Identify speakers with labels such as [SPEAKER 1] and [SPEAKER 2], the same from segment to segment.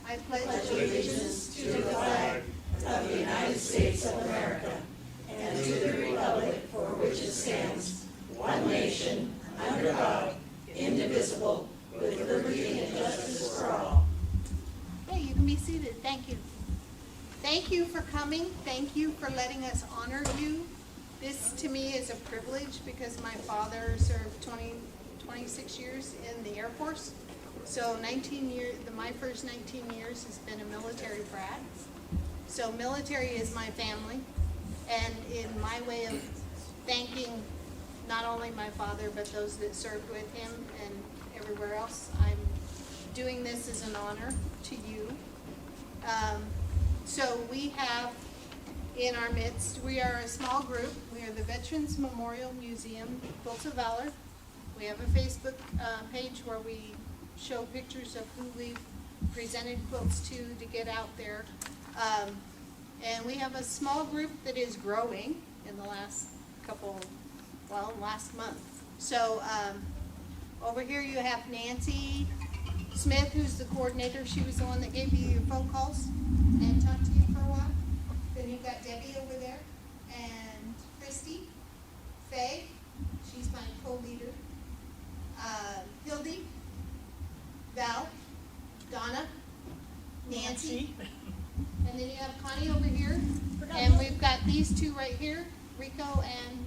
[SPEAKER 1] I pledge allegiance to the flag of the United States of America and to the republic for which it stands, one nation, under God, indivisible, with liberty and justice for all.
[SPEAKER 2] Hey, you can be seated. Thank you. Thank you for coming. Thank you for letting us honor you. This to me is a privilege because my father served 26 years in the Air Force. So 19 years, my first 19 years has been a military brat. So military is my family. And in my way of thanking not only my father, but those that served with him and everywhere else, I'm doing this as an honor to you. So we have in our midst, we are a small group. We are the Veterans Memorial Museum, Quilts of Valor. We have a Facebook page where we show pictures of who we've presented quilts to get out there. And we have a small group that is growing in the last last month. So over here you have Nancy Smith, who's the coordinator. She was the one that gave you your phone calls and talked to you for a while. Then you've got Debbie over there, and Christy, Faye, she's my co-leader, Hildy, Val, Donna, Nancy, and then you have Connie over here, and we've got these two right here, Rico and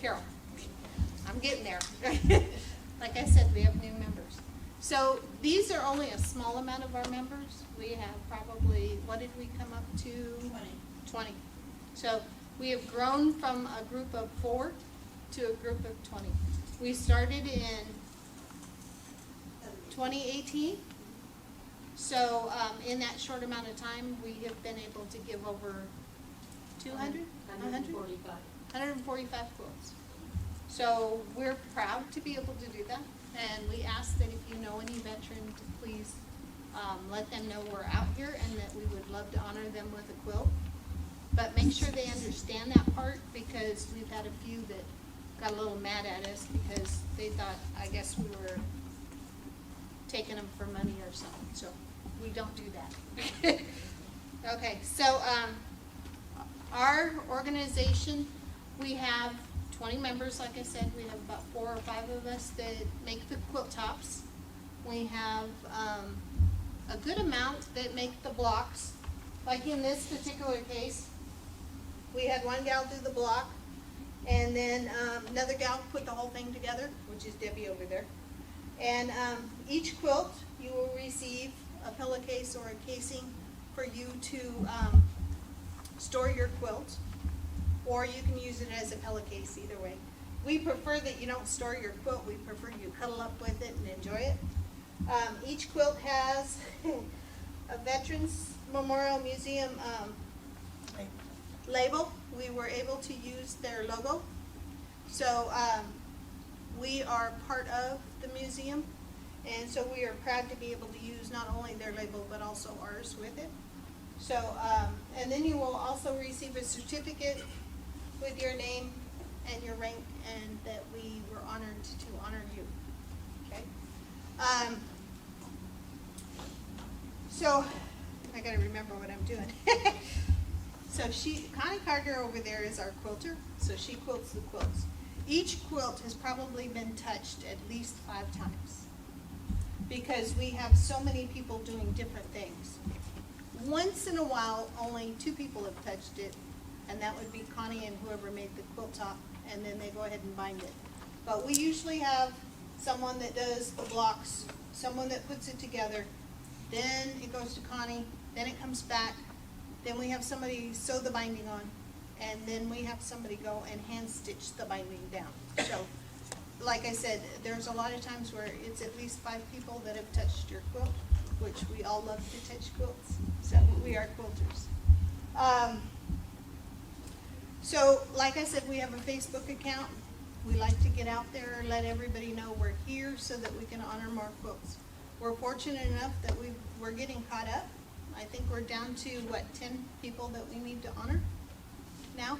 [SPEAKER 2] Carol. I'm getting there. Like I said, we have new members. So these are only a small amount of our members. We have probably, what did we come up to? 20. So we have grown from a group of 4 to a group of 20. We started in 2018. So in that short amount of time, we have been able to give over 145 quilts. So we're proud to be able to do that. And we ask that if you know any veteran, to please let them know we're out here and that we would love to honor them with a quilt. But make sure they understand that part, because we've had a few that got a little mad at us because they thought, I guess, we were taking them for money or something. So we don't do that. Okay, so our organization, we have 20 members. Like I said, we have about 4 or 5 of us that make the quilt tops. We have a good amount that make the blocks. Like in this particular case, we had one gal do the block, and then another gal put the whole thing together, which is Debbie over there. And each quilt, you will receive a pillowcase or a casing for you to store your quilt, or you can use it as a pillowcase, either way. We prefer that you don't store your quilt. We prefer you cuddle up with it and enjoy it. Each quilt has a Veterans Memorial Museum label. We were able to use their logo. So we are part of the museum, and so we are proud to be able to use not only their label but also ours with it. So and then you will also receive a certificate with your name and your rank, and that we were honored to honor you. Okay. So I gotta remember what I'm doing. So Connie Carter over there is our quilter, so she quilts the quilts. Each quilt has probably been touched at least 5 times because we have so many people doing different things. Once in a while, only 2 people have touched it, and that would be Connie and whoever made the quilt top, and then they go ahead and bind it. But we usually have someone that does the blocks, someone that puts it together, then it goes to Connie, then it comes back, then we have somebody sew the binding on, and then we have somebody go and hand stitch the binding down. So, like I said, there's a lot of times where it's at least 5 people that have touched your quilt, which we all love to touch quilts, so we are quilters. So, like I said, we have a Facebook account. We like to get out there and let everybody know we're here so that we can honor more quilts. We're fortunate enough that we're getting caught up. I think we're down to, 10 people that we need to honor now?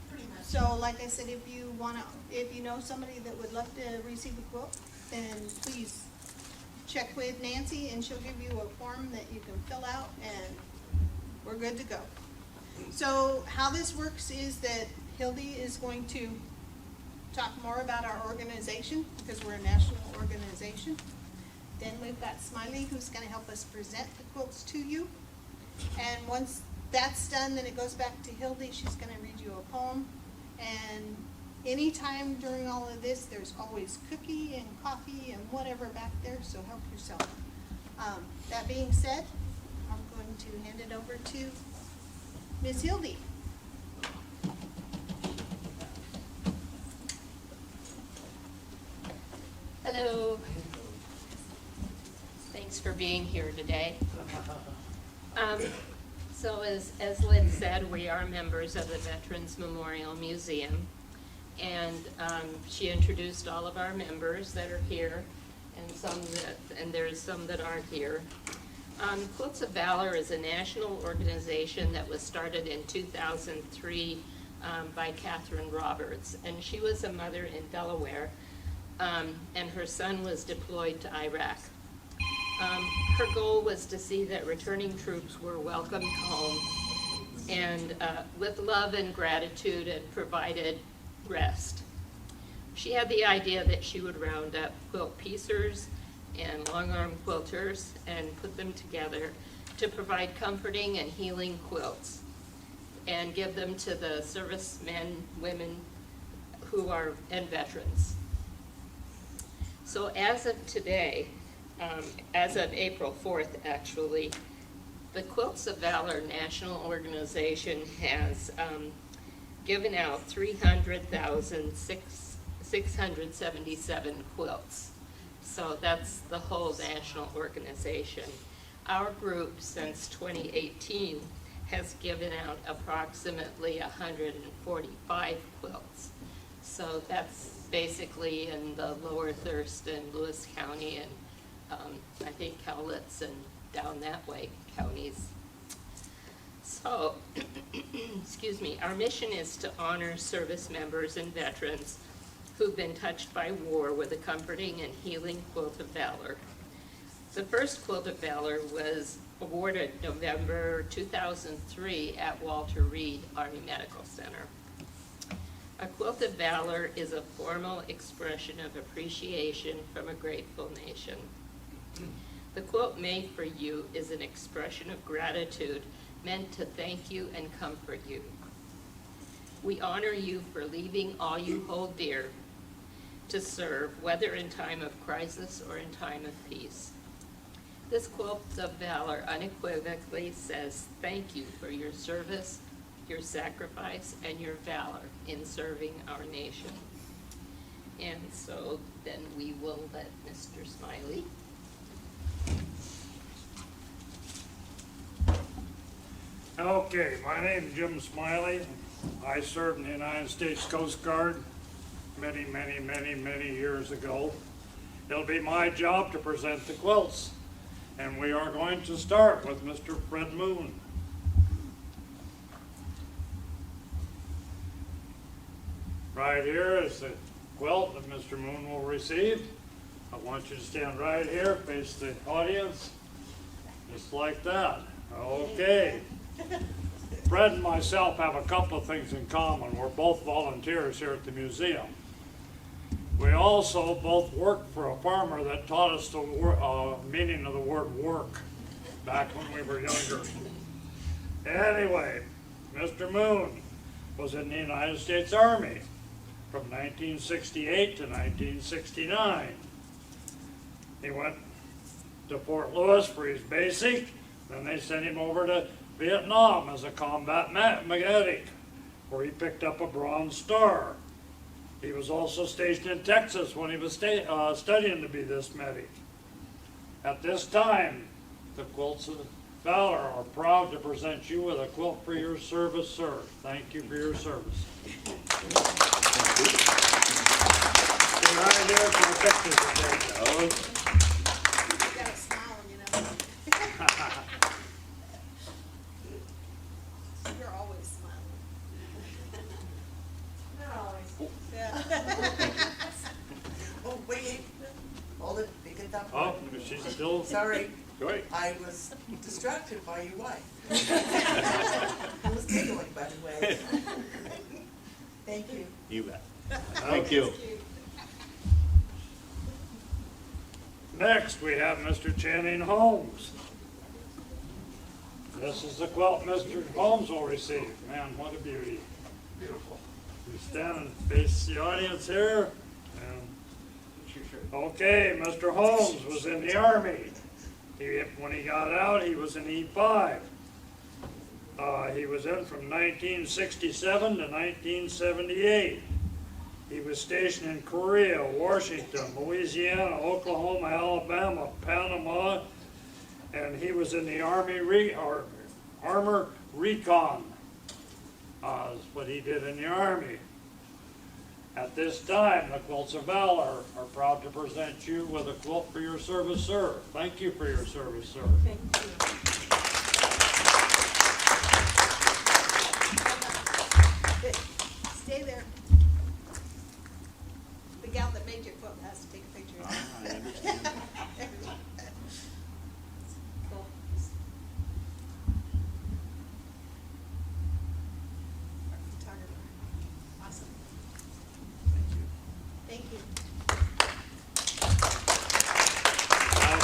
[SPEAKER 3] Pretty much.
[SPEAKER 2] So, like I said, if you know somebody that would love to receive a quilt, then please check with Nancy and she'll give you a form that you can fill out and we're good to go. So how this works is that Hildy is going to talk more about our organization because we're a national organization. Then we've got Smiley who's going to help us present the quilts to you. And once that's done, then it goes back to Hildy. She's going to read you a poem. And anytime during all of this, there's always cookie and coffee and whatever back there, so help yourself. That being said, I'm going to hand it over to Miss Hildy.
[SPEAKER 3] Hello. Thanks for being here today. So as Lynn said, we are members of the Veterans Memorial Museum. And she introduced all of our members that are here and there's some that aren't here. Quilts of Valor is a national organization that was started in 2003 by Catherine Roberts. And she was a mother in Delaware. And her son was deployed to Iraq. Her goal was to see that returning troops were welcomed home and with love and gratitude and provided rest. She had the idea that she would round up quilt piecers and long-arm quilters and put them together to provide comforting and healing quilts and give them to the servicemen, women who are and veterans. So as of today, as of April 4th actually, the Quilts of Valor National Organization has given out 300,677 quilts. So that's the whole national organization. Our group since 2018 has given out approximately 145 quilts. So that's basically in the Lower Thurston, Lewis County, and I think Cowlitz and down that way counties. So, excuse me, our mission is to honor service members and veterans who've been touched by war with a comforting and healing quilt of valor. The first quilt of valor was awarded November 2003 at Walter Reed Army Medical Center. A quilt of valor is a formal expression of appreciation from a grateful nation. The quilt made for you is an expression of gratitude meant to thank you and comfort you. We honor you for leaving all you hold dear to serve, whether in time of crisis or in time of peace. This quilt of valor unequivocally says thank you for your service, your sacrifice, and your valor in serving our nation. And so then we will let Mr. Smiley.
[SPEAKER 4] Okay, my name is Jim Smiley. I served in the United States Coast Guard many years ago. It'll be my job to present the quilts. And we are going to start with Mr. Fred Moon. Right here is the quilt that Mr. Moon will receive. I want you to stand right here, face the audience, just like that. Okay. Fred and myself have a couple of things in common. We're both volunteers here at the museum. We also both worked for a farmer that taught us the meaning of the word work back when we were younger. Anyway, Mr. Moon was in the United States Army from 1968 to 1969. He went to Fort Lewis for his basic, then they sent him over to Vietnam as a combat medic, where he picked up a Bronze Star. He was also stationed in Texas when he was studying to be this medic. At this time, the Quilts of Valor are proud to present you with a quilt for your service, sir. Thank you for your service. Stay right there for the pictures today.
[SPEAKER 2] You got a smile, you know. You're always smiling.
[SPEAKER 1] Not always.
[SPEAKER 2] Yeah.
[SPEAKER 5] Oh, wait. Hold it. Pick it up.
[SPEAKER 4] Oh, she's still.
[SPEAKER 5] Sorry,
[SPEAKER 4] Go ahead.
[SPEAKER 5] I was distracted by your wife. I was giggling, by the way. Thank you.
[SPEAKER 6] You bet. Thank you.
[SPEAKER 4] Next, we have Mr. Channing Holmes. This is the quilt Mr. Holmes will receive. Man, what a beauty. Beautiful. You stand and face the audience here. Okay, Mr. Holmes was in the Army. When he got out, he was in E5. He was in from 1967 to 1978. He was stationed in Korea, Washington, Louisiana, Oklahoma, Alabama, Panama, and he was in the Armor Recon. That's what he did in the Army. At this time, the Quilts of Valor are proud to present you with a quilt for your service, sir. Thank you for your service, sir.
[SPEAKER 5] Thank you.
[SPEAKER 2] Stay there. The gal that made your quilt has to take a picture.
[SPEAKER 6] I understand.
[SPEAKER 2] Cool. Our photographer. Awesome. Thank you.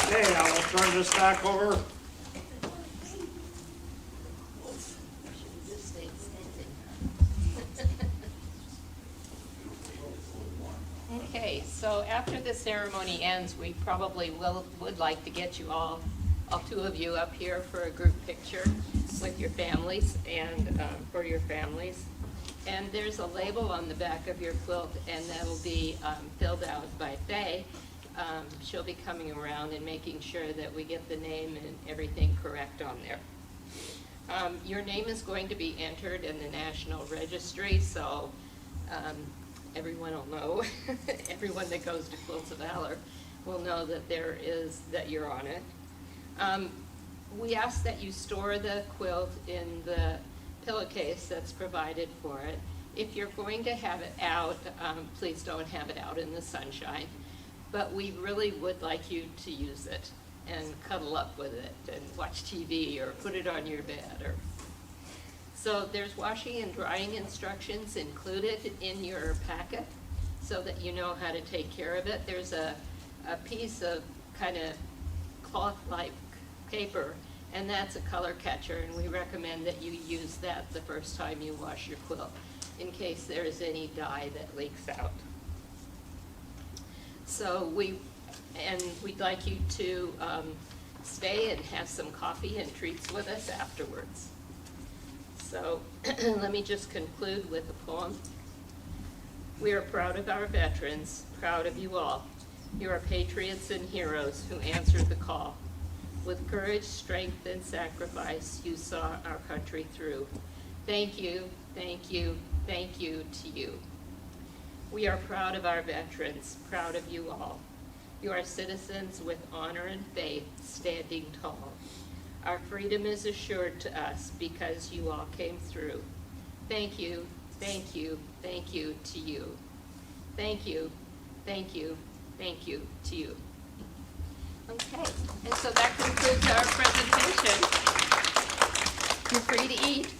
[SPEAKER 4] Okay, I will turn this back over.
[SPEAKER 3] Just stay standing. Okay, so after the ceremony ends, we probably would like to get you all two of you up here for a group picture with your families and for your families. And there's a label on the back of your quilt, and that'll be filled out by Faye. She'll be coming around and making sure that we get the name and everything correct on there. Your name is going to be entered in the National Registry, so everyone will know, everyone that goes to Quilts of Valor will know that that you're on it. We ask that you store the quilt in the pillowcase that's provided for it. If you're going to have it out, please don't have it out in the sunshine. But we really would like you to use it and cuddle up with it and watch TV or put it on your bed. So there's washing and drying instructions included in your packet so that you know how to take care of it. There's a piece of kind of cloth-like paper, and that's a color catcher, and we recommend that you use that the first time you wash your quilt in case there is any dye that leaks out. So we'd like you to stay and have some coffee and treats with us afterwards. So let me just conclude with a poem. We are proud of our veterans, proud of you all. You are patriots and heroes who answered the call. With courage, strength, and sacrifice, you saw our country through. Thank you, thank you, thank you to you. We are proud of our veterans, proud of you all. You are citizens with honor and faith, standing tall. Our freedom is assured to us because you all came through. Thank you, thank you, thank you to you. Thank you, thank you, thank you to you. Okay, and so that concludes our presentation. You're free to eat.